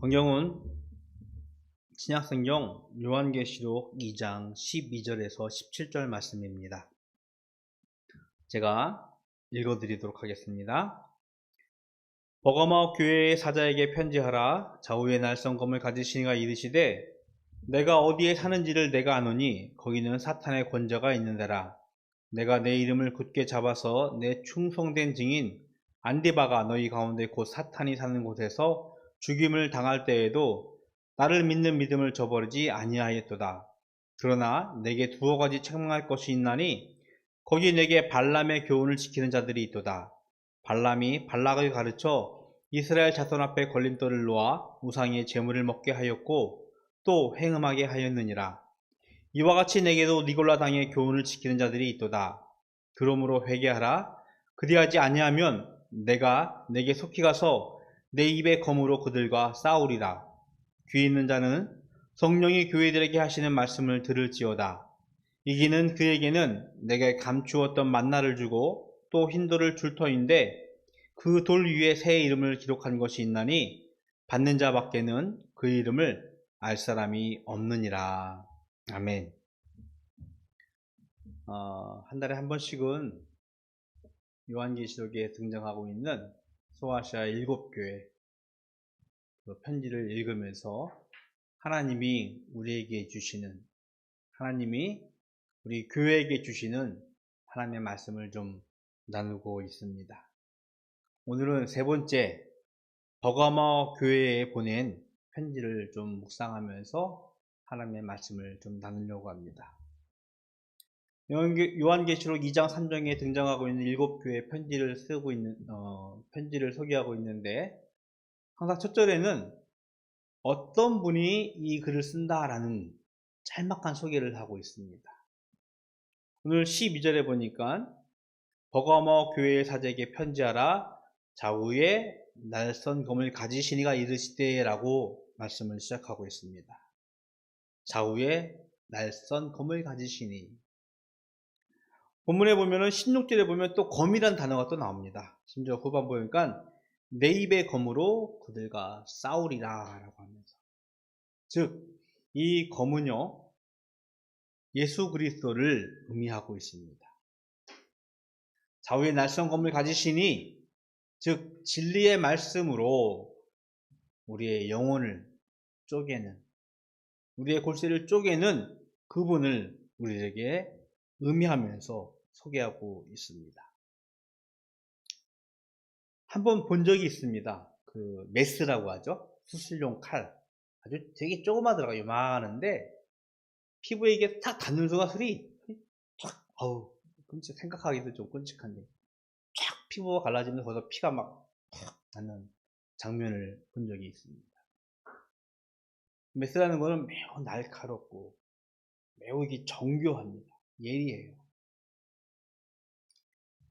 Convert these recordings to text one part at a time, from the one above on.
성경은 신약성경 요한계시록 2장 12절에서 17절 말씀입니다. 제가 읽어드리도록 하겠습니다. 버가모 교회의 사자에게 편지하라. 좌우에 날성검을 가지신 이가 이르시되 내가 어디에 사는지를 내가 아노니 거기는 사탄의 권자가 있는 데라. 내가 내 이름을 굳게 잡아서 내 충성된 증인 안디바가 너희 가운데 곧 사탄이 사는 곳에서 죽임을 당할 때에도 나를 믿는 믿음을 저버리지 아니하였도다. 그러나 내게 두어 가지 책망할 것이 있나니 거기 내게 발람의 교훈을 지키는 자들이 있도다. 발람이 발락을 가르쳐 이스라엘 자손 앞에 걸림돌을 놓아 우상의 제물을 먹게 하였고 또 행음하게 하였느니라. 이와 같이 내게도 니골라 당의 교훈을 지키는 자들이 있도다. 그러므로 회개하라. 그리하지 아니하면 내가 내게 속히 가서 내 입의 검으로 그들과 싸우리라. 귀 있는 자는 성령이 교회들에게 하시는 말씀을 들을지어다. 이기는 그에게는 내게 감추었던 만나를 주고 또 흰돌을 줄 터인데 그 돌 위에 새 이름을 기록한 것이 있나니 받는 자밖에는 그 이름을 알 사람이 없느니라. 아멘. 한 달에 한 번씩은 요한계시록에 등장하고 있는 소아시아 7교회 그 편지를 읽으면서 하나님이 우리에게 주시는, 하나님이 우리 교회에게 주시는 하나님의 말씀을 좀 나누고 있습니다. 오늘은 세 번째 버가모 교회에 보낸 편지를 좀 묵상하면서 하나님의 말씀을 좀 나누려고 합니다. 요한계시록 2장 3장에 등장하고 있는 7교회 편지를 쓰고 있는 편지를 소개하고 있는데 항상 첫 절에는 어떤 분이 이 글을 쓴다라는 짤막한 소개를 하고 있습니다. 오늘 12절에 보니까 버가모 교회의 사자에게 편지하라. 좌우에 날선 검을 가지신 이가 이르시되 라고 말씀을 시작하고 있습니다. 좌우에 날선 검을 가지시니. 본문에 보면은 16절에 보면 또 검이란 단어가 또 나옵니다. 심지어 후반부 보니까 내 입의 검으로 그들과 싸우리라 라고 하면서. 즉, 이 검은요, 예수 그리스도를 의미하고 있습니다. 좌우에 날선 검을 가지시니, 즉, 진리의 말씀으로 우리의 영혼을 쪼개는, 우리의 골세를 쪼개는 그분을 우리에게 의미하면서 소개하고 있습니다. 한번 본 적이 있습니다. 그 메스라고 하죠. 수술용 칼. 아주 되게 조그마하더라고요. 요만한데 피부에 이게 탁 닿는 순간 소리 쫙, 끔찍, 생각하기도 좀 끔찍한데 쫙 피부가 갈라지면서 거기서 피가 막 탁 나는 장면을 본 적이 있습니다. 메스라는 거는 매우 날카롭고 매우 이게 정교합니다. 예리해요.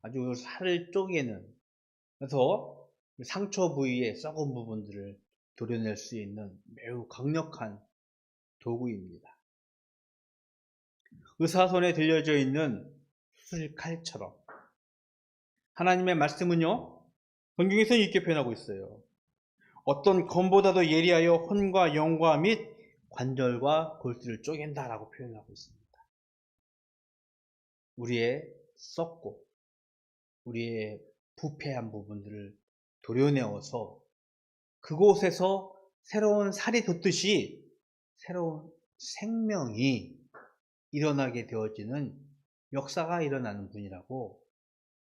아주 살을 쪼개는, 그래서 상처 부위에 썩은 부분들을 도려낼 수 있는 매우 강력한 도구입니다. 의사 손에 들려져 있는 수술칼처럼 하나님의 말씀은요, 성경에서는 이렇게 표현하고 있어요. 어떤 검보다도 예리하여 혼과 영과 및 관절과 골수를 쪼갠다라고 표현하고 있습니다. 우리의 썩고 우리의 부패한 부분들을 도려내어서 그곳에서 새로운 살이 돋듯이 새로운 생명이 일어나게 되어지는 역사가 일어나는 분이라고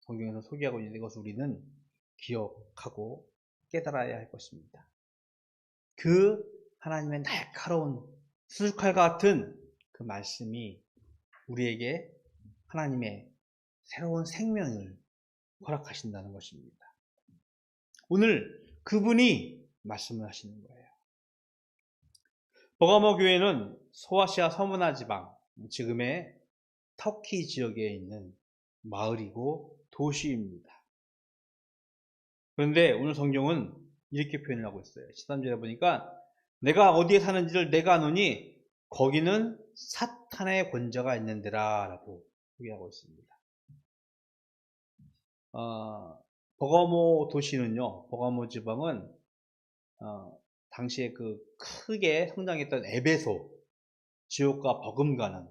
성경에서 소개하고 있는데 이것을 우리는 기억하고 깨달아야 할 것입니다. 그 하나님의 날카로운 수술칼 같은 그 말씀이 우리에게 하나님의 새로운 생명을 허락하신다는 것입니다. 오늘 그분이 말씀을 하시는 거예요. 버가모 교회는 소아시아 서문화 지방, 지금의 터키 지역에 있는 마을이고 도시입니다. 그런데 오늘 성경은 이렇게 표현을 하고 있어요. 13절에 보니까 내가 어디에 사는지를 내가 아노니 거기는 사탄의 권자가 있는 데라 라고 소개하고 있습니다. 버가모 도시는요, 버가모 지방은 당시에 그 크게 성장했던 에베소, 지옥과 버금가는,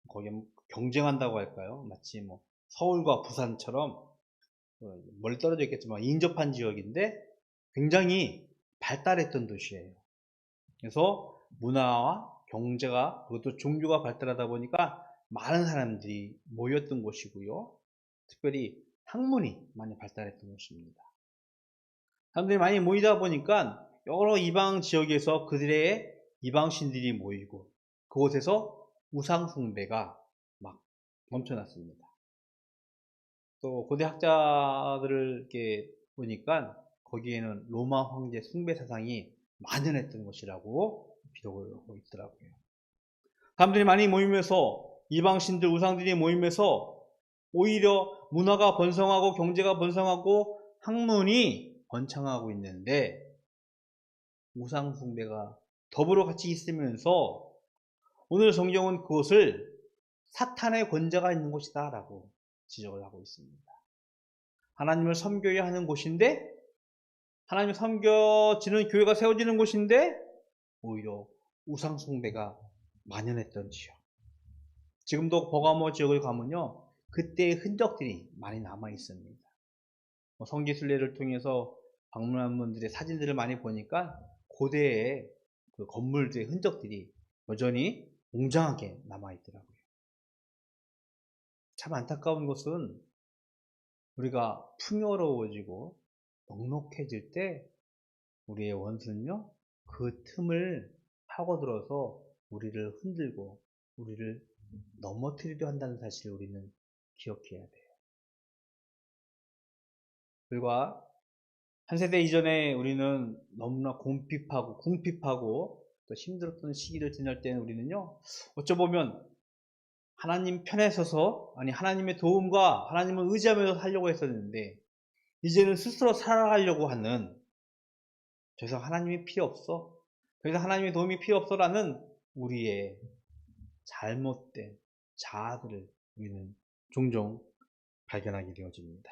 거기 경쟁한다고 할까요? 마치 뭐 서울과 부산처럼 멀리 떨어져 있겠지만 인접한 지역인데 굉장히 발달했던 도시예요. 그래서 문화와 경제가, 그것도 종교가 발달하다 보니까 많은 사람들이 모였던 곳이고요. 특별히 학문이 많이 발달했던 곳입니다. 사람들이 많이 모이다 보니까 여러 이방 지역에서 그들의 이방신들이 모이고 그곳에서 우상숭배가 막 넘쳐났습니다. 또 고대 학자들을 이렇게 보니까 거기에는 로마 황제 숭배 사상이 만연했던 것이라고 기록을 하고 있더라고요. 사람들이 많이 모이면서 이방신들, 우상들이 모이면서 오히려 문화가 번성하고 경제가 번성하고 학문이 번창하고 있는데 우상 숭배가 더불어 같이 있으면서 오늘 성경은 그것을 사탄의 권세가 있는 곳이다 라고 지적을 하고 있습니다. 하나님을 섬겨야 하는 곳인데, 하나님을 섬겨지는 교회가 세워지는 곳인데 오히려 우상 숭배가 만연했던 지역. 지금도 버가모 지역을 가면요, 그때의 흔적들이 많이 남아 있습니다. 성지순례를 통해서 방문한 분들의 사진들을 많이 보니까 고대의 그 건물들의 흔적들이 여전히 웅장하게 남아 있더라고요. 참 안타까운 것은 우리가 풍요로워지고 넉넉해질 때 우리의 원수는요, 그 틈을 파고들어서 우리를 흔들고 우리를 넘어뜨리려 한다는 사실을 우리는 기억해야 돼요. 불과 한 세대 이전에 우리는 너무나 궁핍하고 또 힘들었던 시기를 지날 때는 우리는요, 어쩌보면 하나님 편에 서서, 아니 하나님의 도움과 하나님을 의지하면서 살려고 했었는데 이제는 스스로 살아가려고 하는, 더 이상 하나님이 필요 없어, 더 이상 하나님의 도움이 필요 없어라는 우리의 잘못된 자아들을 우리는 종종 발견하게 되어집니다.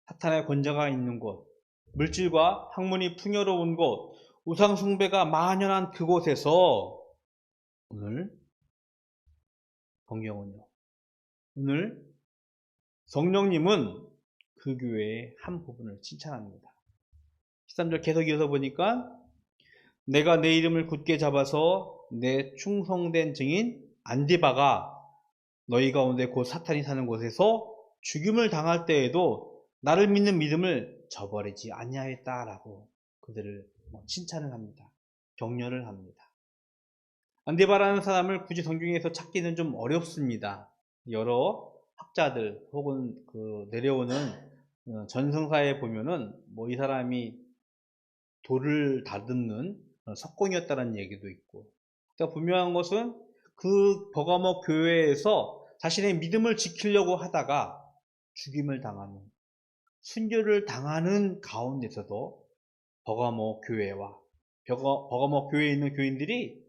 사탄의 권세가 있는 곳, 물질과 학문이 풍요로운 곳, 우상숭배가 만연한 그곳에서 오늘 성경은요, 오늘 성령님은 그 교회의 한 부분을 칭찬합니다. 13절 계속 이어서 보니까 내가 내 이름을 굳게 잡아서 내 충성된 증인 안디바가 너희 가운데 곧 사탄이 사는 곳에서 죽임을 당할 때에도 나를 믿는 믿음을 저버리지 아니하였다라고 그들을 칭찬을 합니다. 격려를 합니다. 안디바라는 사람을 굳이 성경에서 찾기는 좀 어렵습니다. 여러 학자들 혹은 그 내려오는 전승사에 보면은 이 사람이 돌을 다듬는 석공이었다는 얘기도 있고, 그러니까 분명한 것은 그 버가모 교회에서 자신의 믿음을 지키려고 하다가 죽임을 당하는, 순교를 당하는 가운데서도 버가모 교회와 버가모 교회에 있는 교인들이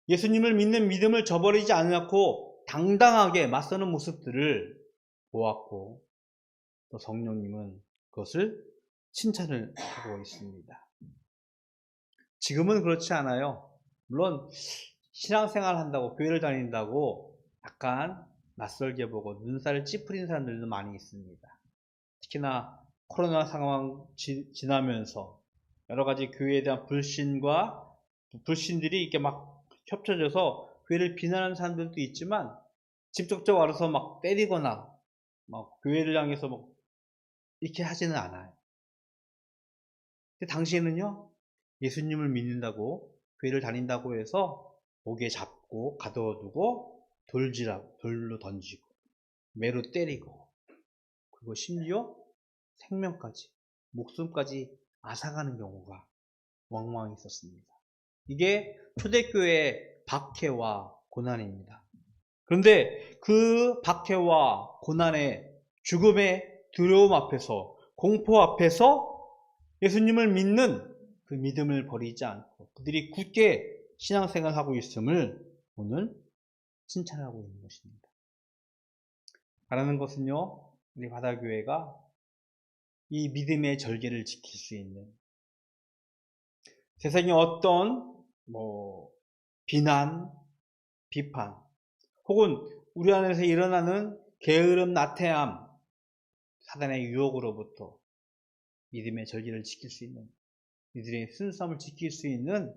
예수님을 믿는 믿음을 저버리지 않고 당당하게 맞서는 모습들을 보았고, 또 성령님은 그것을 칭찬을 하고 있습니다. 지금은 그렇지 않아요. 물론 신앙생활 한다고, 교회를 다닌다고 약간 낯설게 보고 눈살을 찌푸리는 사람들도 많이 있습니다. 특히나 코로나 상황 지나면서 여러 가지 교회에 대한 불신들이 이렇게 막 협쳐져서 교회를 비난하는 사람들도 있지만 직접적으로 와서 막 때리거나 막 교회를 향해서 막 이렇게 하지는 않아요. 근데 당시에는요, 예수님을 믿는다고 교회를 다닌다고 해서 목에 잡고 가둬두고 돌로 던지고 매로 때리고, 그리고 심지어 생명까지, 목숨까지 앗아가는 경우가 왕왕 있었습니다. 이게 초대교회의 박해와 고난입니다. 그런데 그 박해와 고난의 죽음의 두려움 앞에서, 공포 앞에서 예수님을 믿는 그 믿음을 버리지 않고 그들이 굳게 신앙생활하고 있음을 오늘 칭찬하고 있는 것입니다. 바라는 것은요, 우리 바다교회가 이 믿음의 절개를 지킬 수 있는, 세상의 어떤 비난, 비판, 혹은 우리 안에서 일어나는 게으름, 나태함, 사단의 유혹으로부터 믿음의 절개를 지킬 수 있는, 이들의 순수함을 지킬 수 있는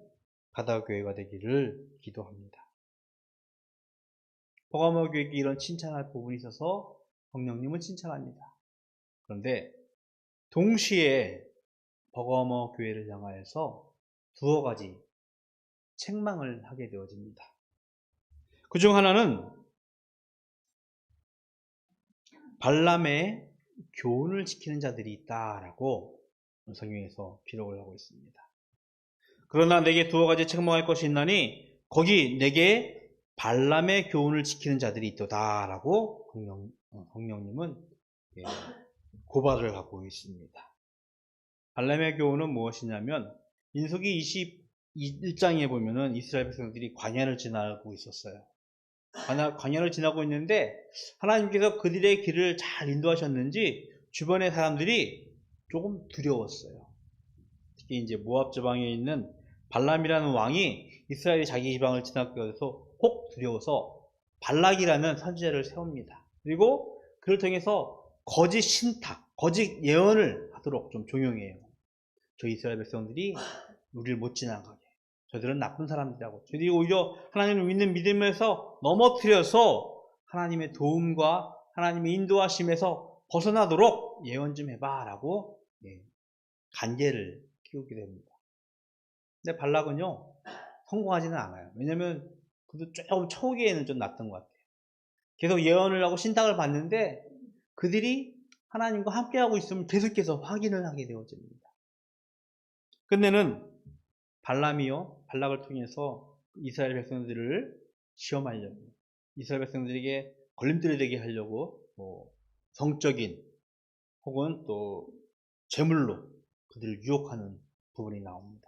바다교회가 되기를 기도합니다. 버가모 교회에게 이런 칭찬할 부분이 있어서 성령님을 칭찬합니다. 그런데 동시에 버가모 교회를 향하여서 두어 가지 책망을 하게 되어집니다. 그중 하나는 발람의 교훈을 지키는 자들이 있다라고 성경에서 기록을 하고 있습니다. 그러나 내게 두어 가지 책망할 것이 있나니 거기 내게 발람의 교훈을 지키는 자들이 있도다라고 성령님은 고발을 하고 있습니다. 발람의 교훈은 무엇이냐면 민수기 21장에 보면은 이스라엘 백성들이 광야를 지나고 있었어요. 광야를 지나고 있는데 하나님께서 그들의 길을 잘 인도하셨는지 주변의 사람들이 조금 두려웠어요. 특히 이제 모압 지방에 있는 발람이라는 왕이 이스라엘이 자기 지방을 지나게 돼서 혹 두려워서 발락이라는 선지자를 세웁니다. 그리고 그를 통해서 거짓 신탁, 거짓 예언을 하도록 좀 종용해요. 저 이스라엘 백성들이 우리를 못 지나가게. 저들은 나쁜 사람들이라고. 저들이 오히려 하나님을 믿는 믿음에서 넘어뜨려서 하나님의 도움과 하나님의 인도하심에서 벗어나도록 예언 좀 해봐 라고 간계를 키우게 됩니다. 근데 발락은요 성공하지는 않아요. 왜냐면 그도 조금 초기에는 좀 낫던 것 같아요. 계속 예언을 하고 신탁을 받는데 그들이 하나님과 함께하고 있으면 계속해서 확인을 하게 되어집니다. 끝내는 발락을 통해서 이스라엘 백성들을 시험하려고, 이스라엘 백성들에게 걸림돌이 되게 하려고 성적인 혹은 또 재물로 그들을 유혹하는 부분이 나옵니다.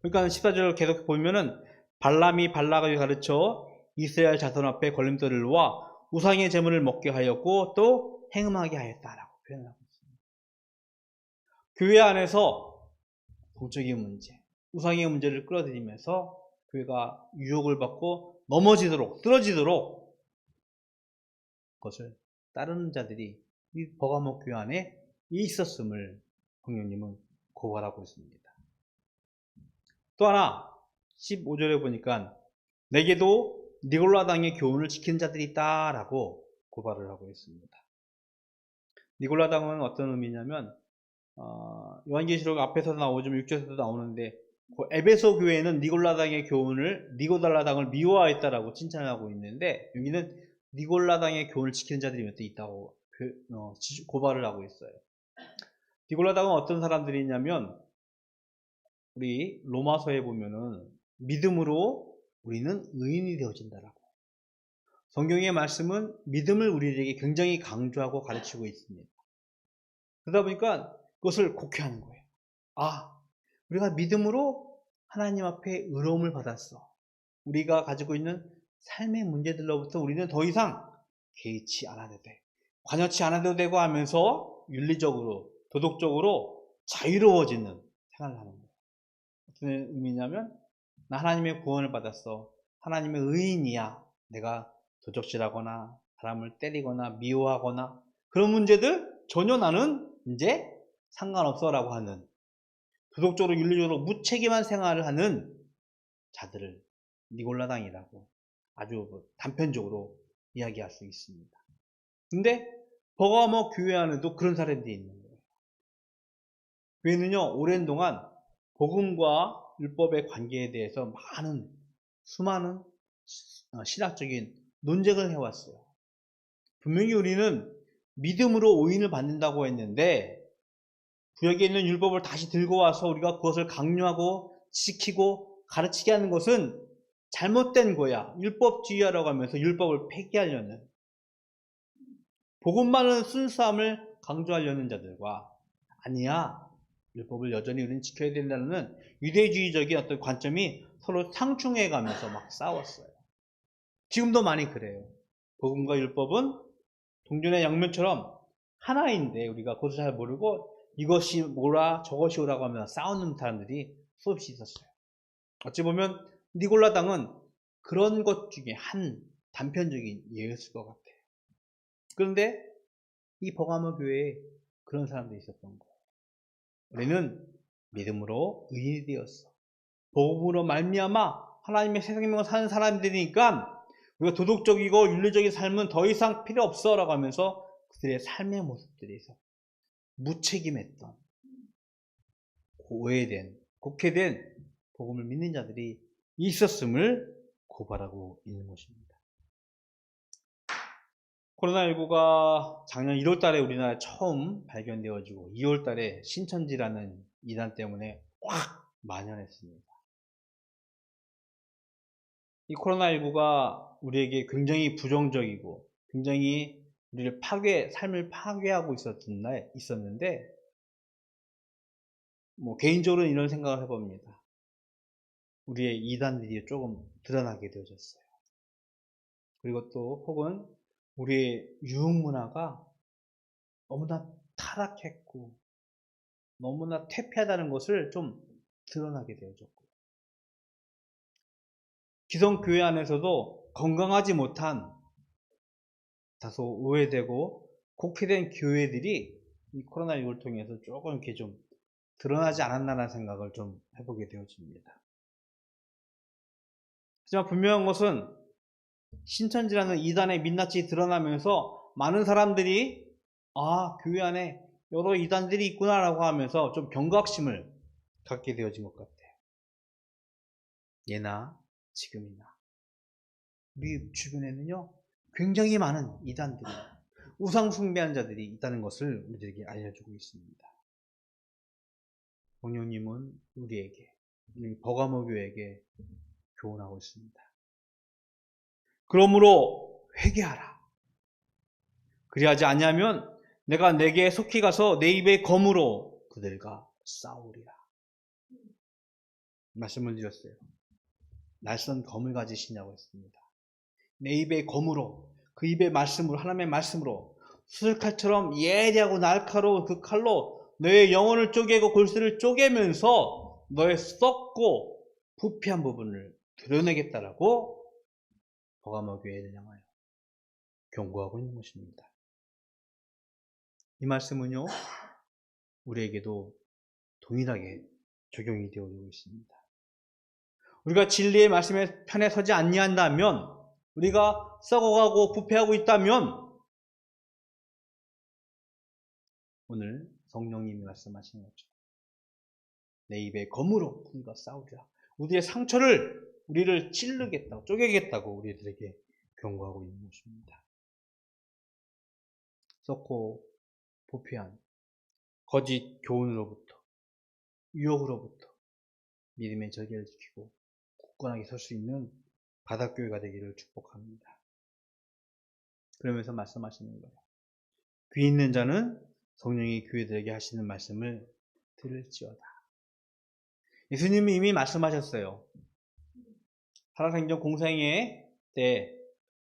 그러니까 14절을 계속 보면은 발람이 발락을 가르쳐 이스라엘 자손 앞에 걸림돌을 놓아 우상의 재물을 먹게 하였고 또 행음하게 하였다라고 표현하고 있습니다. 교회 안에서 공적인 문제, 우상의 문제를 끌어들이면서 교회가 유혹을 받고 넘어지도록, 쓰러지도록 그것을 따르는 자들이 이 버가모 교회 안에 있었음을 성령님은 고발하고 있습니다. 또 하나 15절에 보니까 내게도 니골라당의 교훈을 지키는 자들이 있다라고 고발을 하고 있습니다. 니골라당은 어떤 의미냐면 요한계시록 앞에서 나오죠. 6절에서도 나오는데 그 에베소 교회는 니골라당을 미워하였다라고 칭찬하고 있는데 여기는 니골라당의 교훈을 지키는 자들이 몇 대 있다고 고발을 하고 있어요. 니골라당은 어떤 사람들이냐면 우리 로마서에 보면은 믿음으로 우리는 의인이 되어진다라고. 성경의 말씀은 믿음을 우리에게 굉장히 강조하고 가르치고 있습니다. 그러다 보니까 그것을 곡해하는 거예요. 우리가 믿음으로 하나님 앞에 의로움을 받았어. 우리가 가지고 있는 삶의 문제들로부터 우리는 더 이상 개의치 않아도 돼. 관여치 않아도 되고 하면서 윤리적으로, 도덕적으로 자유로워지는 생활을 하는 거예요. 어떤 의미냐면 나 하나님의 구원을 받았어. 하나님의 의인이야. 내가 도적질하거나 사람을 때리거나 미워하거나 그런 문제들 전혀 나는 이제 상관없어 라고 하는, 도덕적으로 윤리적으로 무책임한 생활을 하는 자들을 니골라당이라고 아주 단편적으로 이야기할 수 있습니다. 근데 버가모 교회 안에도 그런 사람들이 있는 거예요. 교회는요 오랜 동안 복음과 율법의 관계에 대해서 수많은 신학적인 논쟁을 해왔어요. 분명히 우리는 믿음으로 오인을 받는다고 했는데 구약에 있는 율법을 다시 들고 와서 우리가 그것을 강요하고 지키고 가르치게 하는 것은 잘못된 거야. 율법주의하라고 하면서 율법을 폐기하려는, 복음만은 순수함을 강조하려는 자들과 아니야, 율법을 여전히 우리는 지켜야 된다는 유대주의적인 어떤 관점이 서로 상충해가면서 막 싸웠어요. 지금도 많이 그래요. 복음과 율법은 동전의 양면처럼 하나인데 우리가 그것을 잘 모르고 이것이 뭐라 저것이 오라고 하면 싸우는 사람들이 수없이 있었어요. 어찌 보면 니골라 당은 그런 것 중에 한 단편적인 예였을 것 같아요. 그런데 이 버가모 교회에 그런 사람들이 있었던 거예요. 우리는 믿음으로 의인이 되었어. 복음으로 말미암아 하나님의 새 생명을 사는 사람들이니까 우리가 도덕적이고 윤리적인 삶은 더 이상 필요 없어 라고 하면서 그들의 삶의 모습들에서 무책임했던, 오해된, 곡해된 복음을 믿는 자들이 있었음을 고발하고 있는 것입니다. 코로나19가 작년 1월 달에 우리나라에 처음 발견되어지고 2월 달에 신천지라는 이단 때문에 확 만연했습니다. 이 코로나19가 우리에게 굉장히 부정적이고 굉장히 우리를 삶을 파괴하고 있었는데, 개인적으로는 이런 생각을 해봅니다. 우리의 이단들이 조금 드러나게 되어졌어요. 그리고 또 혹은 우리의 유흥문화가 너무나 타락했고 너무나 퇴폐하다는 것을 좀 드러나게 되어졌고, 기성교회 안에서도 건강하지 못한 다소 오해되고 곡해된 교회들이 이 코로나19를 통해서 조금 이렇게 좀 드러나지 않았나라는 생각을 좀 해보게 되어집니다. 하지만 분명한 것은 신천지라는 이단의 민낯이 드러나면서 많은 사람들이 교회 안에 여러 이단들이 있구나라고 하면서 좀 경각심을 갖게 되어진 것 같아요. 예나 지금이나 우리 주변에는요 굉장히 많은 이단들이, 우상 숭배하는 자들이 있다는 것을 우리들에게 알려주고 있습니다. 성령님은 우리에게, 우리 버가모 교회에게 교훈하고 있습니다. 그러므로 회개하라. 그리하지 아니하면 내가 내게 속히 가서 내 입의 검으로 그들과 싸우리라. 말씀을 드렸어요. 날선 검을 가지시냐고 했습니다. 내 입의 검으로, 그 입의 말씀으로, 하나님의 말씀으로 수술칼처럼 예리하고 날카로운 그 칼로 너의 영혼을 쪼개고 골수를 쪼개면서 너의 썩고 부패한 부분을 드러내겠다라고 버가모 교회를 향하여 경고하고 있는 것입니다. 이 말씀은요 우리에게도 동일하게 적용이 되어지고 있습니다. 우리가 진리의 말씀의 편에 서지 아니한다면, 우리가 썩어가고 부패하고 있다면, 오늘 성령님이 말씀하시는 거죠. 내 입의 검으로 그들과 싸우리라. 우리의 상처를, 우리를 찌르겠다고, 쪼개겠다고 우리들에게 경고하고 있는 것입니다. 썩고 부패한 거짓 교훈으로부터, 유혹으로부터 믿음의 절개를 지키고 굳건하게 설 수 있는 바닷교회가 되기를 축복합니다. 그러면서 말씀하시는 거예요. 귀 있는 자는 성령이 교회들에게 하시는 말씀을 들을지어다. 예수님이 이미 말씀하셨어요. 살아생전 공생애 때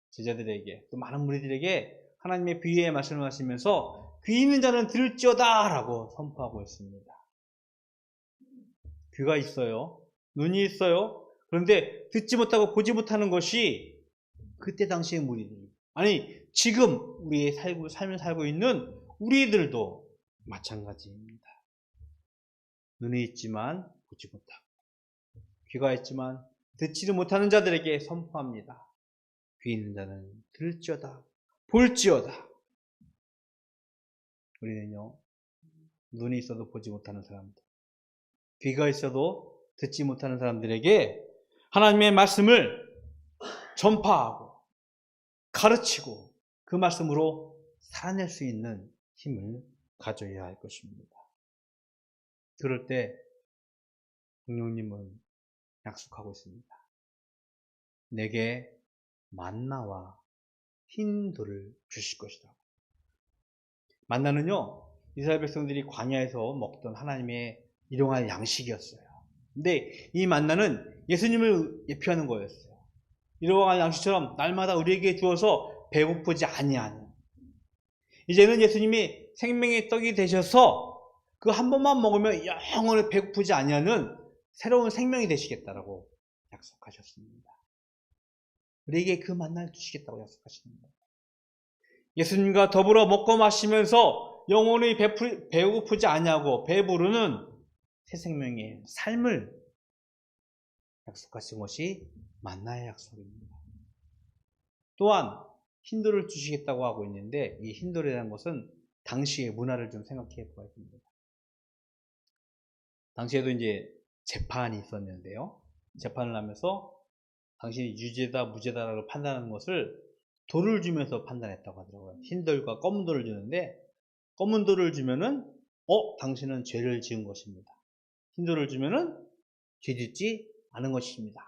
제자들에게, 또 많은 무리들에게 하나님의 비유의 말씀을 하시면서 귀 있는 자는 들을지어다 라고 선포하고 있습니다. 귀가 있어요. 눈이 있어요. 그런데 듣지 못하고 보지 못하는 것이 그때 당시의 무리들, 아니 지금 우리의 삶을 살고 있는 우리들도 마찬가지입니다. 눈이 있지만 보지 못하고, 귀가 있지만 듣지도 못하는 자들에게 선포합니다. 귀 있는 자는 들을지어다, 볼지어다. 우리는요 눈이 있어도 보지 못하는 사람들, 귀가 있어도 듣지 못하는 사람들에게 하나님의 말씀을 전파하고 가르치고 그 말씀으로 살아낼 수 있는 힘을 가져야 할 것입니다. 그럴 때 성령님은 약속하고 있습니다. 내게 만나와 흰 돌을 주실 것이다. 만나는요 이스라엘 백성들이 광야에서 먹던 하나님의 일용할 양식이었어요. 근데 이 만나는 예수님을 예표하는 거였어요. 일용할 양식처럼 날마다 우리에게 주어서 배고프지 아니하는, 이제는 예수님이 생명의 떡이 되셔서 그 한 번만 먹으면 영원히 배고프지 아니하는 새로운 생명이 되시겠다라고 약속하셨습니다. 우리에게 그 만나를 주시겠다고 약속하시는 거예요. 예수님과 더불어 먹고 마시면서 영원히 배고프지 아니하고 배부르는 새 생명의 삶을 약속하신 것이 만나의 약속입니다. 또한 힌도를 주시겠다고 하고 있는데, 이 힌도라는 것은 당시의 문화를 좀 생각해 보아야 됩니다. 당시에도 이제 재판이 있었는데요. 재판을 하면서 당신이 유죄다 무죄다라고 판단하는 것을 돌을 주면서 판단했다고 하더라고요. 흰 돌과 검은 돌을 주는데, 검은 돌을 주면은 당신은 죄를 지은 것입니다. 흰 돌을 주면은 죄 짓지 않은 것입니다.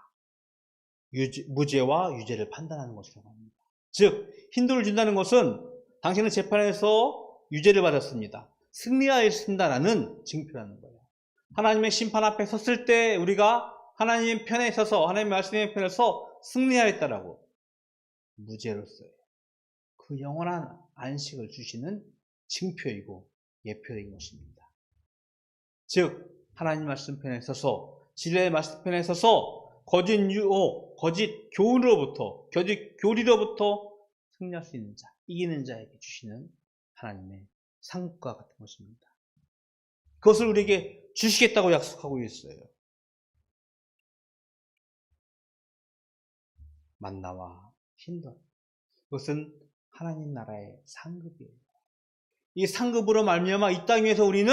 무죄와 유죄를 판단하는 것이라고 합니다. 즉 흰 돌을 준다는 것은 당신은 재판에서 유죄를 받았습니다. 승리하였습니다라는 증표라는 거예요. 하나님의 심판 앞에 섰을 때 우리가 하나님 편에 서서, 하나님의 말씀의 편에 서 승리하였다라고, 무죄로서의 그 영원한 안식을 주시는 증표이고 예표인 것입니다. 즉 하나님 말씀 편에 서서, 진리의 말씀 편에 서서 거짓 유혹, 거짓 교훈으로부터, 거짓 교리로부터 승리할 수 있는 자, 이기는 자에게 주시는 하나님의 상급과 같은 것입니다. 그것을 우리에게 주시겠다고 약속하고 있어요. 만나와 흰돌, 그것은 하나님 나라의 상급이에요. 이 상급으로 말미암아 이 땅 위에서 우리는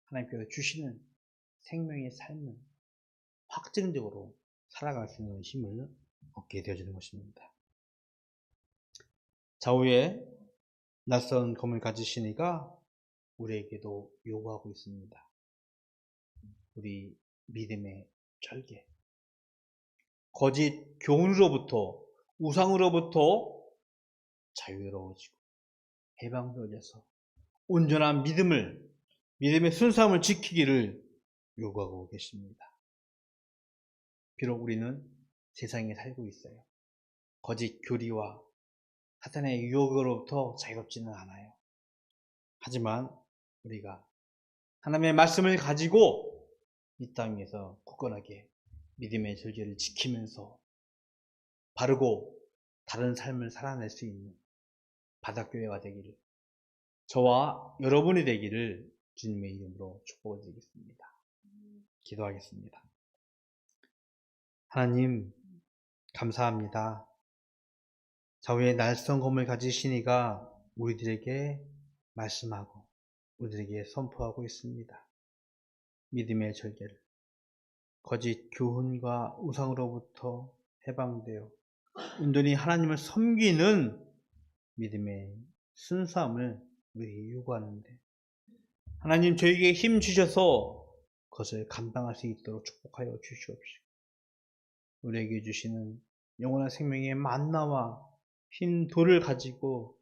하나님께서 주시는 생명의 삶을 확증적으로 살아갈 수 있는 힘을 얻게 되어지는 것입니다. 좌우에 낯선 검을 가지신 이가 우리에게도 요구하고 있습니다. 우리 믿음의 절개, 거짓 교훈으로부터, 우상으로부터 자유로워지고 해방되어져서 온전한 믿음의 순수함을 지키기를 요구하고 계십니다. 비록 우리는 세상에 살고 있어요. 거짓 교리와 사탄의 유혹으로부터 자유롭지는 않아요. 하지만 우리가 하나님의 말씀을 가지고 이 땅에서 굳건하게 믿음의 절제를 지키면서 바르고 다른 삶을 살아낼 수 있는 바닷교회가 되기를, 저와 여러분이 되기를 주님의 이름으로 축복을 드리겠습니다. 기도하겠습니다. 하나님 감사합니다. 좌우에 낯선 검을 가지신 이가 우리들에게 말씀하고 우리들에게 선포하고 있습니다. 믿음의 절개를, 거짓 교훈과 우상으로부터 해방되어 온전히 하나님을 섬기는 믿음의 순수함을 우리에게 요구하는데, 하나님 저에게 힘 주셔서 그것을 감당할 수 있도록 축복하여 주시옵시고, 우리에게 주시는 영원한 생명의 만나와 흰 돌을 가지고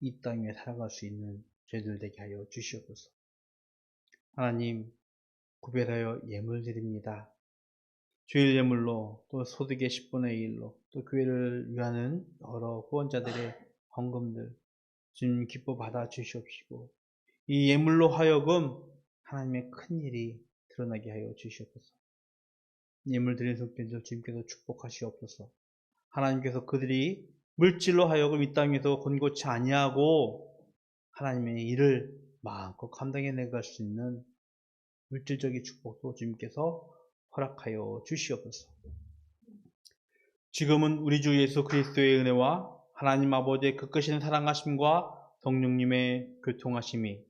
이 땅에 살아갈 수 있는 저희들 되게 하여 주시옵소서. 하나님 구별하여 예물 드립니다. 주일 예물로, 또 소득의 10분의 1로, 또 교회를 위하는 여러 후원자들의 헌금들 주님 기뻐 받아 주시옵시고, 이 예물로 하여금 하나님의 큰 일이 드러나게 하여 주시옵소서. 예물 드린 성도들 주님께서 축복하시옵소서. 하나님께서 그들이 물질로 하여금 이 땅에서 곤고치 아니하고 하나님의 일을 마음껏 감당해 내갈 수 있는 물질적인 축복도 주님께서 허락하여 주시옵소서. 지금은 우리 주 예수 그리스도의 은혜와 하나님 아버지의 그 크신 사랑하심과 성령님의 교통하심이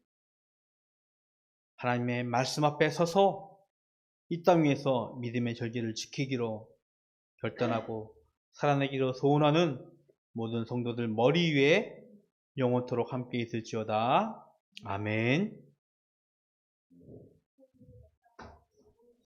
하나님의 말씀 앞에 서서 이 땅 위에서 믿음의 절기를 지키기로 결단하고 살아내기로 소원하는 모든 성도들 머리 위에 영원토록 함께 있을지어다. 아멘.